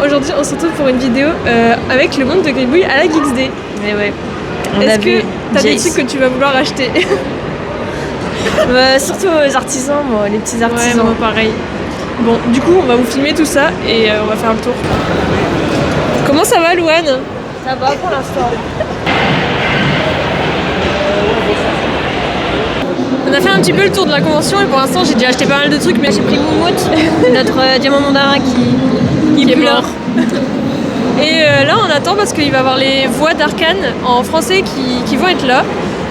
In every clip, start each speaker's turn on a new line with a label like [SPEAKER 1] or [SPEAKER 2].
[SPEAKER 1] aujourd'hui on se retrouve pour une vidéo avec le monde de Gribouille à la Geeks Day.
[SPEAKER 2] Mais ouais.
[SPEAKER 1] Est-ce que t'as des trucs que tu vas vouloir acheter?
[SPEAKER 2] Surtout aux artisans, moi, les petits artisans.
[SPEAKER 1] Ouais, moi pareil. Bon, du coup on va vous filmer tout ça et on va faire le tour. Comment ça va Louane?
[SPEAKER 2] Ça va pour l'instant.
[SPEAKER 1] On a fait un petit peu le tour de la convention et pour l'instant j'ai déjà acheté pas mal de trucs, mais
[SPEAKER 2] J'ai pris Moumout, notre diamant mandarin qui
[SPEAKER 1] est
[SPEAKER 2] pleure.
[SPEAKER 1] mort. Et là on attend parce qu'il va y avoir les voix d'Arcane en français qui vont être là.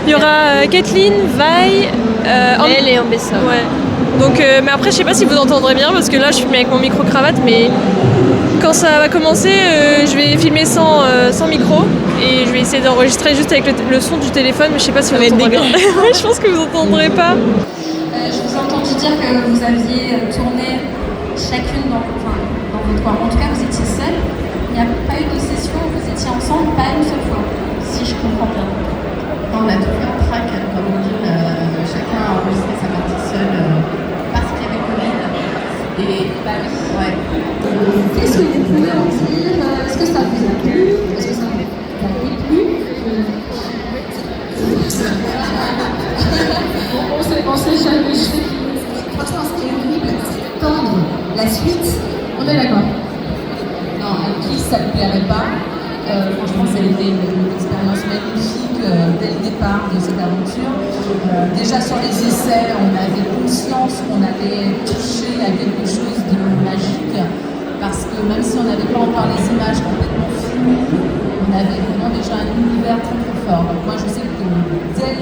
[SPEAKER 1] Il y aura Kathleen, Vi,
[SPEAKER 2] Elle et Ambessa.
[SPEAKER 1] Ouais. Donc, mais après je sais pas si vous entendrez bien parce que là je filme avec mon micro cravate, mais quand ça va commencer je vais filmer sans micro et je vais essayer d'enregistrer juste avec le son du téléphone, mais je sais pas si vous entendrez bien. Ouais, je pense que vous entendrez pas.
[SPEAKER 3] Je vous ai entendu dire que vous aviez tourné chacune dans votre coin. En tout cas, vous étiez seule. Il n'y a pas eu de session où vous étiez ensemble, pas une seule fois, si je comprends bien.
[SPEAKER 4] On a tout fait en track, comme on dit, chacun a enregistré sa partie seule parce qu'il y avait Covid. Et bah oui, ouais.
[SPEAKER 3] Qu'est-ce que vous pouvez en dire? Est-ce que ça vous a plu? Est-ce que ça vous a plu? On sait jamais.
[SPEAKER 4] Franchement, ce qui est horrible, c'est attendre la suite.
[SPEAKER 3] On est d'accord.
[SPEAKER 4] Non, à qui ça ne plairait pas? Franchement, ça a été une expérience magnifique dès le départ de cette aventure. Déjà sur les essais, on avait conscience qu'on avait touché à quelque chose de magique, parce que même si on n'avait pas encore les images complètement floues, on avait vraiment déjà un univers très très fort. Donc moi je sais que dès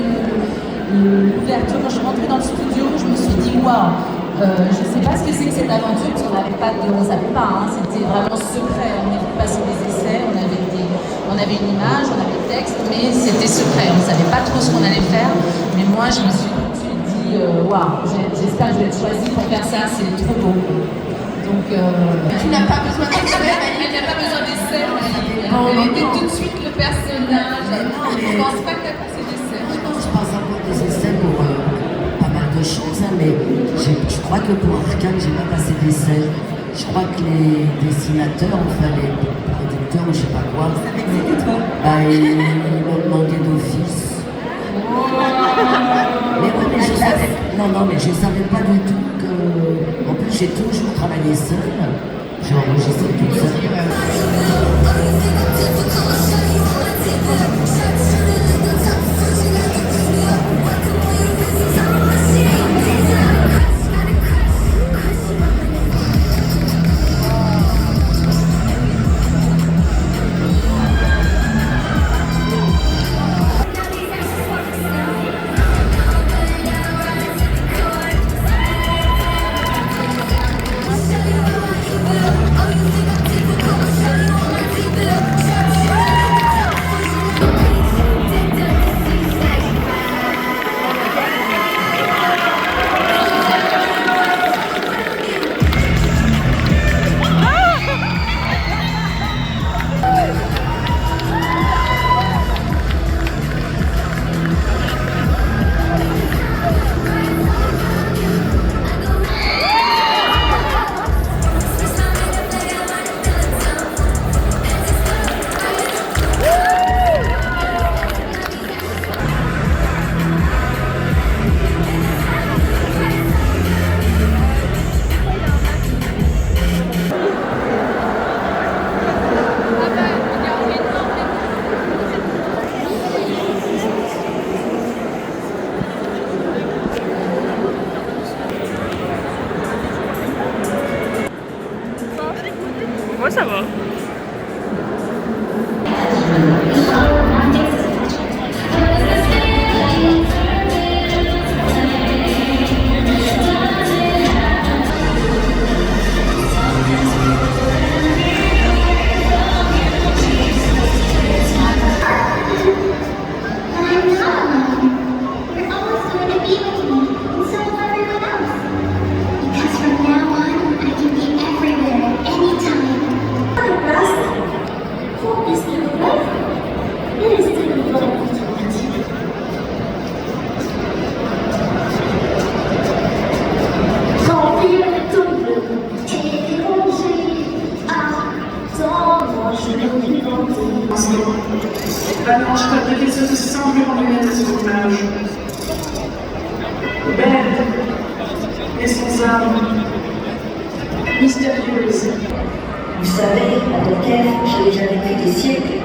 [SPEAKER 4] l'ouverture, quand je suis rentrée dans le studio, je me suis dit waouh, je ne sais pas ce que c'est que cette aventure, parce qu'on n'avait pas de, on ne savait pas, hein, c'était vraiment secret. On est venu passer des essais, on avait une image, on avait le texte, mais c'était secret. On ne savait pas trop ce qu'on allait faire. Mais moi, je me suis tout de suite dit waouh, j'espère que je vais être choisie pour faire ça, c'est trop beau. Donc, tu n'as pas besoin d'essai, elle n'a pas besoin d'essai. Elle était tout de suite le personnage. Je ne pense pas que tu as passé d'essai.
[SPEAKER 5] Je passe encore des essais pour pas mal de choses, hein, mais je crois que pour Arcane, j'ai pas passé d'essais. Je crois que les dessinateurs, enfin les producteurs, je sais pas quoi, bah, ils m'ont demandé d'office. Mais ouais, mais je savais, non, mais je savais pas du tout que. En plus, j'ai toujours travaillé seule. J'ai enregistré toute seule.
[SPEAKER 1] Moi ça va.
[SPEAKER 6] Vraiment, je t'appelais ce simplement lumière de son image. Belle et sans âme, mystérieuse.
[SPEAKER 7] Vous savez, à Dunkerque, j'ai déjà vécu des siècles,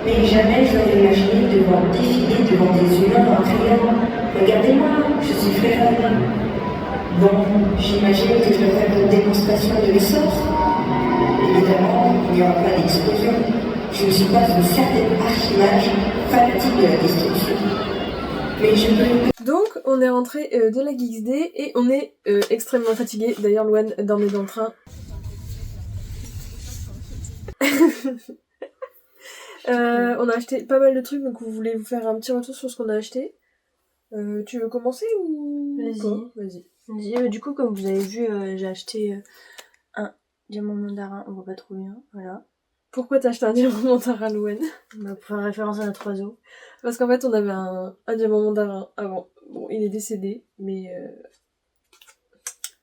[SPEAKER 7] mais jamais j'aurais imaginé devoir défiler devant des humains en criant « Regardez-moi, je suis Fréhel ». Bon, j'imagine que je vais faire une démonstration de l'essence. Évidemment, il n'y aura pas d'explosion. Je ne suis pas une certaine archimage fanatique de la destruction. Mais je peux...
[SPEAKER 1] Donc, on est rentré de la Geeks Day et on est extrêmement fatigué. D'ailleurs, Louane dormait dans le train. On a acheté pas mal de trucs, donc vous voulez vous faire un petit retour sur ce qu'on a acheté. Tu veux commencer ou...
[SPEAKER 2] Vas-y. Du coup, comme vous avez vu, j'ai acheté un diamant mandarin, on voit pas trop bien, voilà.
[SPEAKER 1] Pourquoi t'as acheté un diamant mandarin, Louane?
[SPEAKER 2] Bah, pour faire référence à notre oiseau.
[SPEAKER 1] Parce qu'en fait, on avait un diamant mandarin avant. Bon, il est décédé, mais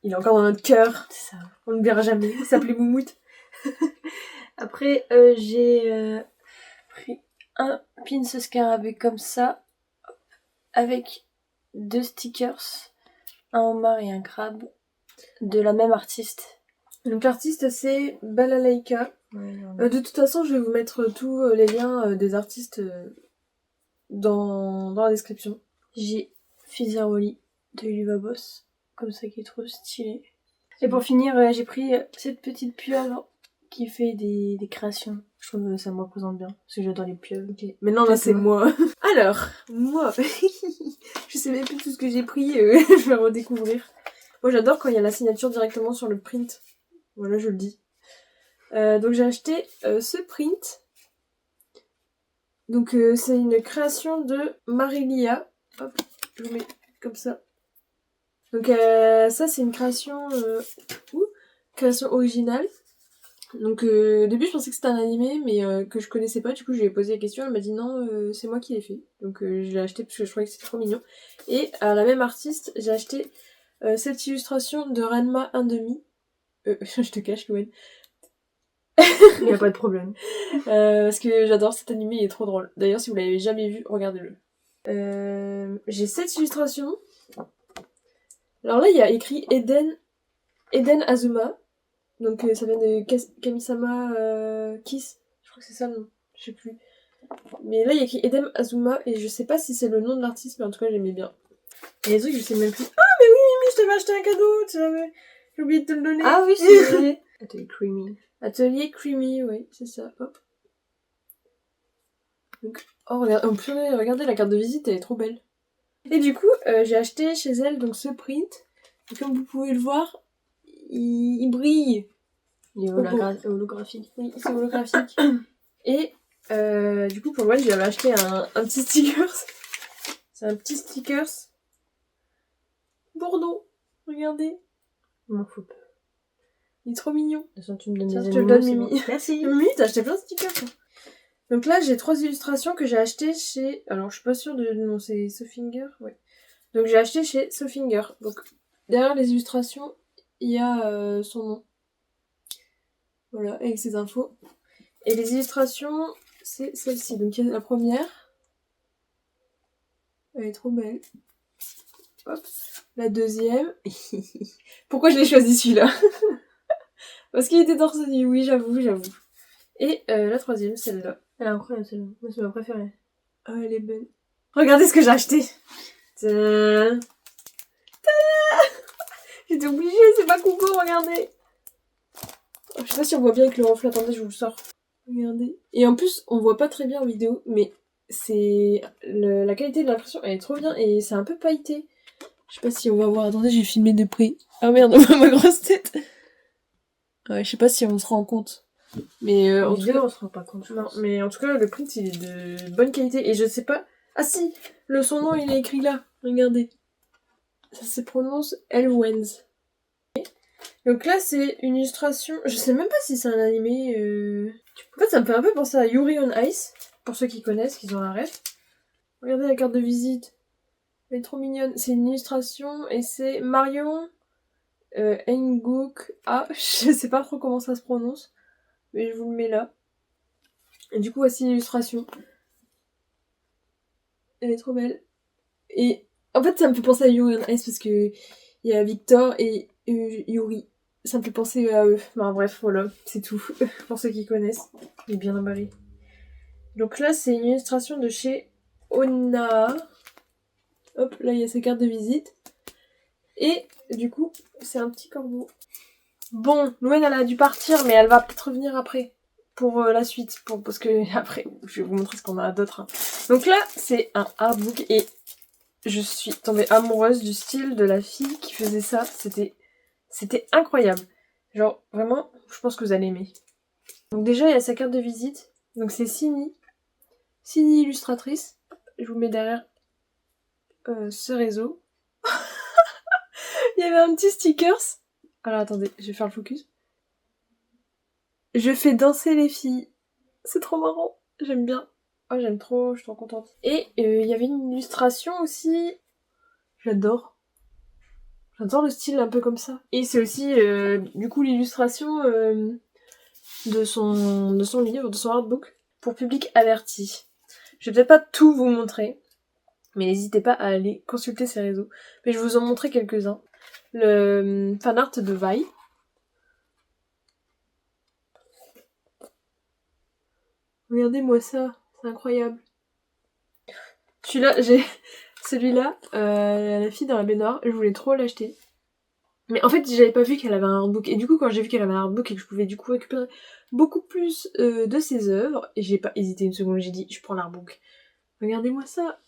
[SPEAKER 1] il est encore dans notre cœur.
[SPEAKER 2] C'est ça.
[SPEAKER 1] On ne le verra jamais. Il s'appelait Moumout.
[SPEAKER 2] Après, j'ai pris un pins scarabée comme ça, avec 2 stickers, un homard et un crabe, de la même artiste.
[SPEAKER 1] Donc l'artiste, c'est Balalaika.
[SPEAKER 2] Ouais,
[SPEAKER 1] De toute façon, je vais vous mettre tous les liens des artistes dans la description.
[SPEAKER 2] J'ai Fizaroli de Uluva-Boss, comme ça qui est trop stylé. Et pour finir, j'ai pris cette petite pieuvre qui fait des créations. Je trouve que ça me représente bien, parce que j'adore les pieuvres.
[SPEAKER 1] Okay. Maintenant, là, c'est moi. Alors, moi, je sais même plus tout ce que j'ai pris, je vais redécouvrir. Moi, j'adore quand il y a la signature directement sur le print. Voilà, je le dis. Donc, j'ai acheté ce print. Donc, c'est une création de Marilia. Hop, je vous mets comme ça. Donc, ça, c'est une création, création originale. Donc au début je pensais que c'était un animé mais que je connaissais pas, du coup je lui ai posé la question, elle m'a dit non c'est moi qui l'ai fait. Donc je l'ai acheté parce que je trouvais que c'était trop mignon. Et à la même artiste j'ai acheté cette illustration de Ranma 1/2. Je te cache Louane.
[SPEAKER 2] Il n'y a pas de problème.
[SPEAKER 1] Parce que j'adore cet animé, il est trop drôle. D'ailleurs si vous l'avez jamais vu, regardez-le. J'ai cette illustration. Alors là il y a écrit Eden Azuma. Donc ça vient de Kamisama Kiss, je crois que c'est ça le nom, je sais plus. Mais là il y a écrit Eden Azuma et je sais pas si c'est le nom de l'artiste mais en tout cas j'aimais bien. Et les trucs je sais même plus. Ah mais oui Mimi, je t'avais acheté un cadeau, j'ai oublié de te le donner.
[SPEAKER 2] Ah oui c'est vrai. Atelier Creamy.
[SPEAKER 1] Atelier Creamy, oui c'est ça, hop. Donc, oh regardez la carte de visite, elle est trop belle. Et du coup j'ai acheté chez elle donc ce print, et comme vous pouvez le voir, il brille.
[SPEAKER 2] Il est holographique.
[SPEAKER 1] Oui, c'est holographique. Et du coup, pour moi, j'avais acheté un petit stickers. C'est un petit stickers Bordeaux. Regardez.
[SPEAKER 2] Il m'en faut peu.
[SPEAKER 1] Il est trop mignon.
[SPEAKER 2] De toute façon, tu me donnes
[SPEAKER 1] Tiens,
[SPEAKER 2] des
[SPEAKER 1] je te le
[SPEAKER 2] animaux,
[SPEAKER 1] donne,
[SPEAKER 2] c'est
[SPEAKER 1] Mimi.
[SPEAKER 2] bon. Merci.
[SPEAKER 1] Mimi, t'as acheté plein de stickers. Hein. Donc là, j'ai 3 illustrations que j'ai achetées chez... Alors, je suis pas sûre de... Non, c'est Sofinger. Ouais. Donc, j'ai acheté chez Sofinger. Donc, derrière les illustrations, il y a son nom. Voilà, avec ses infos. Et les illustrations, c'est celle-ci. Donc, il y a la première. Elle est trop belle. Hop. La deuxième. Pourquoi je l'ai choisi celui-là? Parce qu'il était torse nu, oui, j'avoue. Et la troisième, celle-là.
[SPEAKER 2] Elle est incroyable celle-là. Moi, c'est ma préférée.
[SPEAKER 1] Ah, elle est belle. Regardez ce que j'ai acheté. Tadam. J'étais obligée, c'est pas coucou, regardez. Oh, je sais pas si on voit bien avec le reflet, attendez, je vous le sors. Regardez. Et en plus, on voit pas très bien en vidéo, mais c'est... La qualité de l'impression, elle est trop bien, et c'est un peu pailleté. Je sais pas si on va voir, attendez, j'ai filmé de près. Ah merde, on voit ma grosse tête. Ouais, je sais pas si on se rend compte. Mais en tout cas,
[SPEAKER 2] on se rend pas compte.
[SPEAKER 1] Non, mais en tout cas, le print, il est de bonne qualité, et je sais pas... Ah si, son nom, il est écrit là, regardez. Ça se prononce Elwens. Donc là, c'est une illustration... Je sais même pas si c'est un animé... En fait, ça me fait un peu penser à Yuri on Ice. Pour ceux qui connaissent, qui ont un ref. Regardez la carte de visite. Elle est trop mignonne. C'est une illustration et c'est Marion Ngouk. Ah, je sais pas trop comment ça se prononce. Mais je vous le mets là.
[SPEAKER 2] Et du coup, voici l'illustration. Elle est trop belle. Et en fait, ça me fait penser à Yuri on Ice parce que il y a Victor et Yuri. Ça me fait penser à eux. Enfin, bref, voilà, c'est tout. Pour ceux qui connaissent. Il est bien emballé. Donc là, c'est une illustration de chez Ona. Hop, là, il y a sa carte de visite. Et du coup, c'est un petit corbeau. Bon, Louen, elle a dû partir, mais elle va peut-être revenir après. Pour la suite. Parce que après, je vais vous montrer ce qu'on a d'autre. Hein. Donc là, c'est un artbook et je suis tombée amoureuse du style de la fille qui faisait ça. C'était incroyable. Genre, vraiment, je pense que vous allez aimer. Donc déjà, il y a sa carte de visite. Donc c'est Sini. Sini illustratrice. Je vous mets derrière ce réseau. Il y avait un petit stickers. Alors attendez, je vais faire le focus. Je fais danser les filles. C'est trop marrant. J'aime bien. Oh, j'aime trop, je suis trop contente. Et il y avait une illustration aussi. J'adore. J'adore le style un peu comme ça. Et c'est aussi, du coup, l'illustration de son livre, de son artbook, pour public averti. Je vais peut-être pas tout vous montrer, mais n'hésitez pas à aller consulter ses réseaux. Mais je vais vous en montrer quelques-uns. Le fanart de Vi. Regardez-moi ça, c'est incroyable. Celui-là, la fille dans la baignoire, je voulais trop l'acheter. Mais en fait, j'avais pas vu qu'elle avait un artbook. Et du coup, quand j'ai vu qu'elle avait un artbook et que je pouvais du coup récupérer beaucoup plus de ses œuvres, et j'ai pas hésité une seconde, j'ai dit, je prends l'artbook. Regardez-moi ça.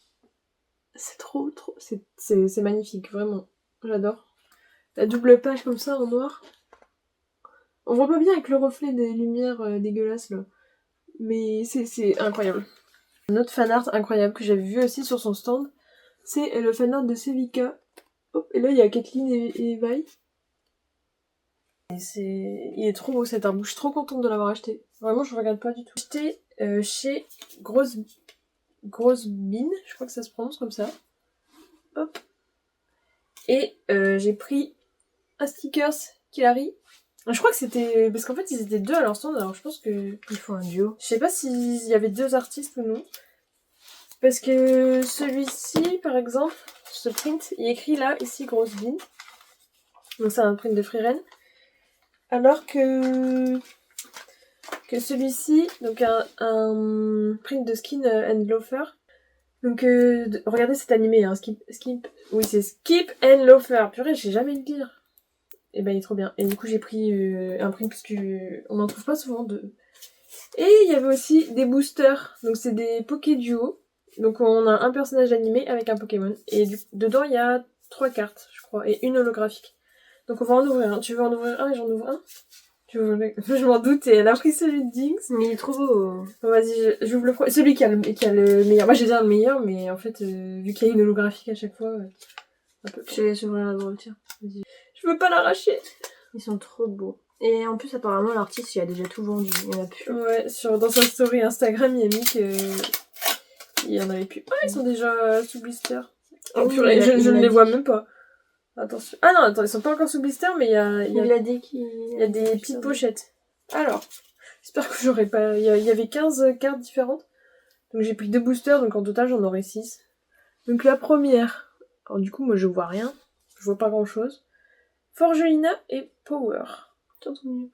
[SPEAKER 2] C'est trop, c'est magnifique, vraiment. J'adore. La double page comme ça, en noir. On voit pas bien avec le reflet des lumières dégueulasses, là. Mais c'est incroyable. Un autre fanart incroyable que j'avais vu aussi sur son stand, c'est le fanart de Sevika. Hop, et là, il y a Kathleen et Vi. Il est trop beau cet artbook, je suis trop contente de l'avoir acheté. Vraiment, je regarde pas du tout. J'ai acheté chez Grosse Bean, je crois que ça se prononce comme ça. Hop. Et j'ai pris un stickers Kilari. Je crois que c'était... Parce qu'en fait, ils étaient deux à leur stand, alors je pense que...
[SPEAKER 8] Il faut un duo.
[SPEAKER 2] Je sais pas s'il y avait deux artistes ou non. Parce que celui-ci, par exemple, ce print, il est écrit là, ici, Grosse Bean. Donc c'est un print de Freeren. Alors que celui-ci, donc un print de Skin and Loafer. Donc regardez cet animé, hein, oui c'est Skip and Loafer. Purée, je sais jamais le dire. Et ben il est trop bien. Et du coup j'ai pris un print parce que on n'en trouve pas souvent de. Et il y avait aussi des boosters. Donc c'est des Poké Duo. Donc on a un personnage animé avec un Pokémon. Et dedans il y a 3 cartes, je crois, et une holographique. Donc on va en ouvrir un. Tu veux en ouvrir un et j'en ouvre un? Je m'en doute, et elle a pris celui de Jinx.
[SPEAKER 8] Mais il est trop beau.
[SPEAKER 2] Bon, vas-y, j'ouvre le premier. Celui qui a le meilleur. Moi j'ai dire le meilleur, mais en fait, vu qu'il y a une holographique à chaque fois, un peu.
[SPEAKER 8] Je te laisse ouvrir la droite, tiens.
[SPEAKER 2] Vas-y. Je veux pas l'arracher.
[SPEAKER 8] Ils sont trop beaux. Et en plus, apparemment, l'artiste, il a déjà tout vendu. Il y en a plus.
[SPEAKER 2] Ouais, dans sa story Instagram, il a mis que. Il y en avait plus. Ah, ils sont déjà sous blister. Oh, purée, je ne les vois même pas. Attention. Ah non, attends, ils sont pas encore sous blister, mais il y a des petites pochettes. Alors, j'espère que j'aurai pas... Il y avait 15 cartes différentes. Donc j'ai pris 2 boosters, donc en total j'en aurai 6. Donc la première... Alors du coup, moi je vois rien. Je vois pas grand chose. Forgelina et Power.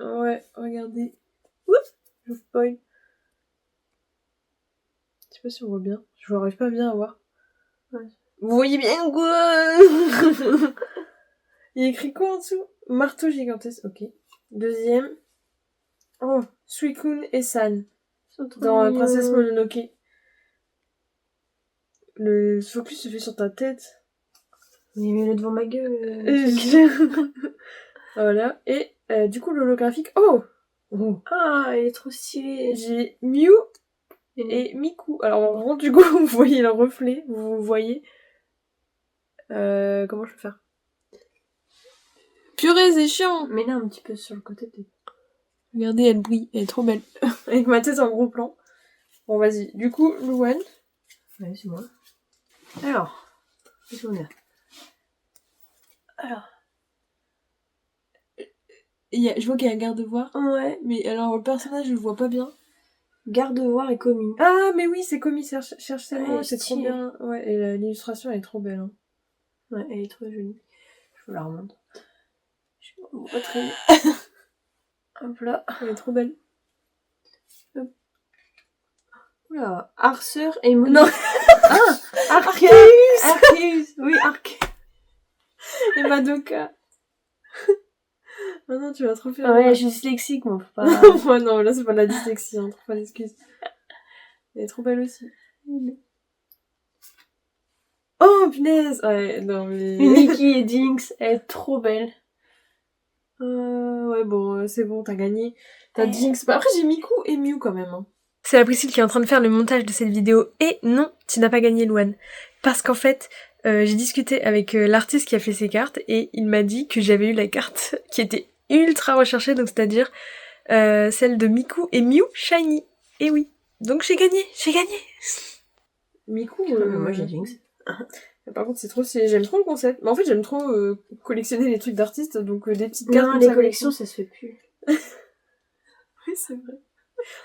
[SPEAKER 2] Ouais, regardez. Oups, je vous spoil. Je sais pas si on voit bien. Je n'arrive pas bien à voir. Ouais. Vous voyez bien quoi? Il y a écrit quoi en dessous? Marteau gigantesque, ok. Deuxième. Oh, Suicune et San. Dans Princesse Mononoke. Le focus se fait sur ta tête.
[SPEAKER 8] Mais mets-le devant ma gueule.
[SPEAKER 2] Voilà. Et du coup, l'holographique. Oh!
[SPEAKER 8] Ah, elle est trop stylée.
[SPEAKER 2] J'ai Mew et Miku. Alors, vraiment, du coup, vous voyez le reflet. Vous voyez. Comment je peux faire? Purée, c'est chiant!
[SPEAKER 8] Mets-la un petit peu sur le côté.
[SPEAKER 2] Regardez, elle brille. Elle est trop belle. Avec ma tête en gros plan. Bon, vas-y. Du coup, Louane.
[SPEAKER 8] Ouais, c'est moi. Alors, qu'est-ce qu'on a? Alors.
[SPEAKER 2] Je vois qu'il y a un garde-voir.
[SPEAKER 8] Ouais.
[SPEAKER 2] Mais alors, le personnage, je le vois pas bien. Gardevoir et commis.
[SPEAKER 9] Ah, mais oui, c'est commis, cherche ses
[SPEAKER 2] Ouais,
[SPEAKER 9] mots, c'est trop
[SPEAKER 2] stylé.
[SPEAKER 9] bien. Ouais, et l'illustration, elle est trop belle. Hein.
[SPEAKER 2] Ouais, elle est trop jolie.
[SPEAKER 9] Je vous la remonte.
[SPEAKER 2] On voit très bien. Hop là.
[SPEAKER 9] Elle est trop belle.
[SPEAKER 2] Oula, Arthur et Moni.
[SPEAKER 9] Non.
[SPEAKER 2] Ah, Arceus. Oui, Arceus.
[SPEAKER 9] Et Madoka. Oh non, tu vas trop faire.
[SPEAKER 2] Ouais, je suis dyslexique, moi. Faut pas...
[SPEAKER 9] Moi, non, là, c'est pas de la dyslexie, hein, trop pas d'excuses. Elle est trop belle aussi. Oh, punaise! Ouais, non, mais...
[SPEAKER 2] Nikki et Jinx, elle est trop belle.
[SPEAKER 9] Ouais, bon, c'est bon, t'as gagné. T'as Jinx. Bah, après, j'ai Miku et Mew quand même. Hein. C'est la Priscille qui est en train de faire le montage de cette vidéo. Et non, tu n'as pas gagné, Louane. Parce qu'en fait, j'ai discuté avec l'artiste qui a fait ses cartes et il m'a dit que j'avais eu la carte qui était ultra recherchée, donc c'est-à-dire celle de Miku et Mew Shiny. Et oui, donc j'ai gagné. Miku,
[SPEAKER 2] moi j'ai Jinx.
[SPEAKER 9] Par contre, c'est trop stylé. J'aime trop le concept. Mais en fait, j'aime trop collectionner les trucs d'artistes, donc des petites cartes.
[SPEAKER 2] Non,
[SPEAKER 9] comme
[SPEAKER 2] les
[SPEAKER 9] ça,
[SPEAKER 2] collections, ça se fait plus.
[SPEAKER 9] Oui, c'est vrai.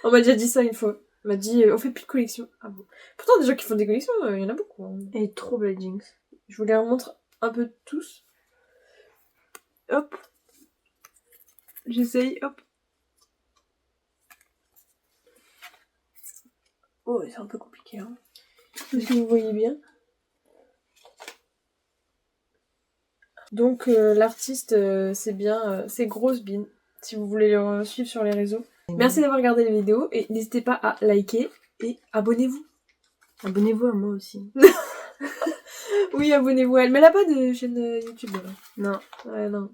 [SPEAKER 9] On m'a déjà dit ça une fois. On m'a dit, on fait plus de collections. Ah bon. Pourtant, des gens qui font des collections, il y en a beaucoup. Hein.
[SPEAKER 2] Elle est trop belle, Jinx.
[SPEAKER 9] Je vous les remontre un peu tous. Hop. J'essaye, hop.
[SPEAKER 2] Oh, c'est un peu compliqué, hein.
[SPEAKER 9] Est-ce que vous voyez bien? Donc, l'artiste, c'est bien, c'est Grosse Bean. Si vous voulez le suivre sur les réseaux. Merci d'avoir regardé les vidéos et n'hésitez pas à liker et abonnez-vous.
[SPEAKER 2] Abonnez-vous à moi aussi.
[SPEAKER 9] Oui, abonnez-vous à elle. Mais elle a pas de chaîne YouTube. Là.
[SPEAKER 2] Non.
[SPEAKER 9] Ouais, non.